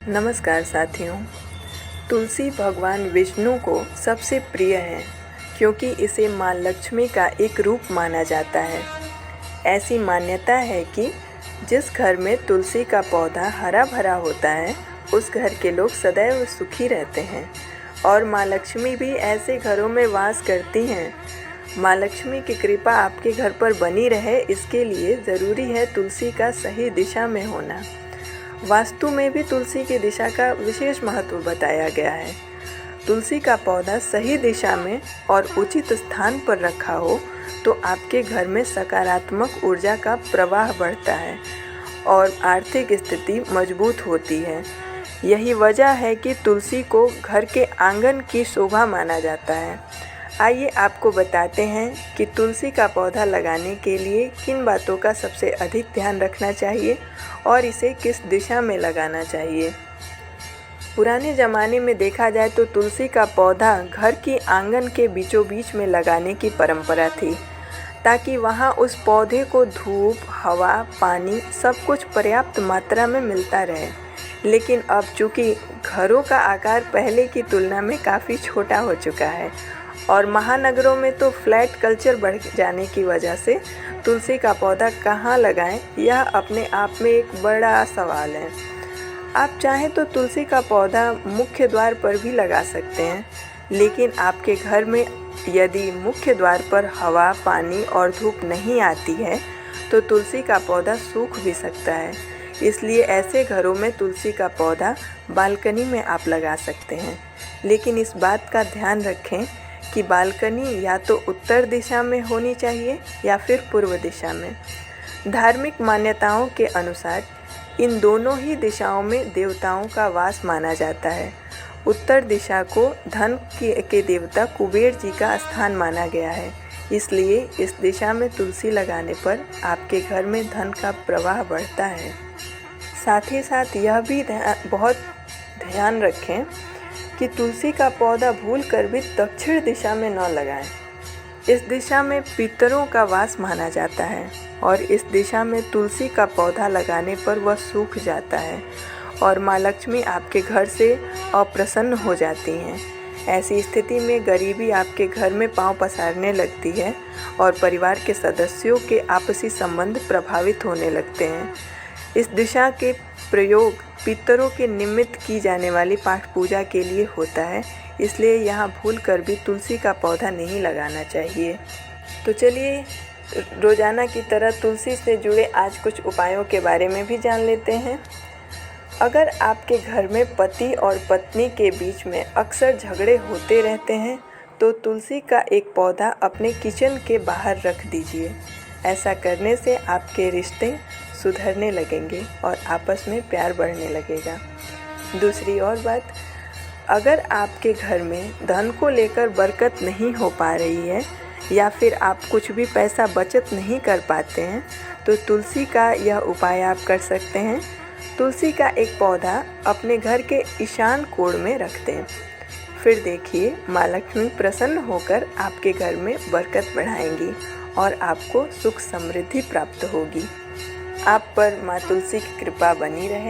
नमस्कार साथियों। तुलसी भगवान विष्णु को सबसे प्रिय है क्योंकि इसे माँ लक्ष्मी का एक रूप माना जाता है। ऐसी मान्यता है कि जिस घर में तुलसी का पौधा हरा भरा होता है उस घर के लोग सदैव सुखी रहते हैं और माँ लक्ष्मी भी ऐसे घरों में वास करती हैं। माँ लक्ष्मी की कृपा आपके घर पर बनी रहे, इसके लिए ज़रूरी है तुलसी का सही दिशा में होना। वास्तु में भी तुलसी की दिशा का विशेष महत्व बताया गया है। तुलसी का पौधा सही दिशा में और उचित स्थान पर रखा हो तो आपके घर में सकारात्मक ऊर्जा का प्रवाह बढ़ता है और आर्थिक स्थिति मजबूत होती है। यही वजह है कि तुलसी को घर के आंगन की शोभा माना जाता है। आइए आपको बताते हैं कि तुलसी का पौधा लगाने के लिए किन बातों का सबसे अधिक ध्यान रखना चाहिए और इसे किस दिशा में लगाना चाहिए। पुराने ज़माने में देखा जाए तो तुलसी का पौधा घर की आंगन के बीचों बीच में लगाने की परंपरा थी ताकि वहां उस पौधे को धूप, हवा, पानी सब कुछ पर्याप्त मात्रा में मिलता रहे। लेकिन अब चूँकि घरों का आकार पहले की तुलना में काफ़ी छोटा हो चुका है और महानगरों में तो फ्लैट कल्चर बढ़ जाने की वजह से तुलसी का पौधा कहाँ लगाएं, यह अपने आप में एक बड़ा सवाल है। आप चाहें तो तुलसी का पौधा मुख्य द्वार पर भी लगा सकते हैं, लेकिन आपके घर में यदि मुख्य द्वार पर हवा, पानी और धूप नहीं आती है तो तुलसी का पौधा सूख भी सकता है। इसलिए ऐसे घरों में तुलसी का पौधा बालकनी में आप लगा सकते हैं, लेकिन इस बात का ध्यान रखें कि बालकनी या तो उत्तर दिशा में होनी चाहिए या फिर पूर्व दिशा में। धार्मिक मान्यताओं के अनुसार इन दोनों ही दिशाओं में देवताओं का वास माना जाता है। उत्तर दिशा को धन के देवता कुबेर जी का स्थान माना गया है, इसलिए इस दिशा में तुलसी लगाने पर आपके घर में धन का प्रवाह बढ़ता है। साथ ही साथ यह भी बहुत ध्यान रखें कि तुलसी का पौधा भूलकर भी दक्षिण दिशा में न लगाएं। इस दिशा में पितरों का वास माना जाता है और इस दिशा में तुलसी का पौधा लगाने पर वह सूख जाता है और माँ लक्ष्मी आपके घर से अप्रसन्न हो जाती हैं। ऐसी स्थिति में गरीबी आपके घर में पांव पसारने लगती है और परिवार के सदस्यों के आपसी संबंध प्रभावित होने लगते हैं। इस दिशा के प्रयोग पितरों के निमित्त की जाने वाली पाठ पूजा के लिए होता है, इसलिए यहाँ भूलकर भी तुलसी का पौधा नहीं लगाना चाहिए। तो चलिए रोज़ाना की तरह तुलसी से जुड़े आज कुछ उपायों के बारे में भी जान लेते हैं। अगर आपके घर में पति और पत्नी के बीच में अक्सर झगड़े होते रहते हैं तो तुलसी का एक पौधा अपने किचन के बाहर रख दीजिए। ऐसा करने से आपके रिश्ते सुधरने लगेंगे और आपस में प्यार बढ़ने लगेगा। दूसरी और बात, अगर आपके घर में धन को लेकर बरकत नहीं हो पा रही है या फिर आप कुछ भी पैसा बचत नहीं कर पाते हैं तो तुलसी का यह उपाय आप कर सकते हैं। तुलसी का एक पौधा अपने घर के ईशान कोण में रख दें, फिर देखिए माँ लक्ष्मी प्रसन्न होकर आपके घर में बरकत बढ़ाएंगी और आपको सुख समृद्धि प्राप्त होगी। आप पर माँ तुलसी की कृपा बनी रहे।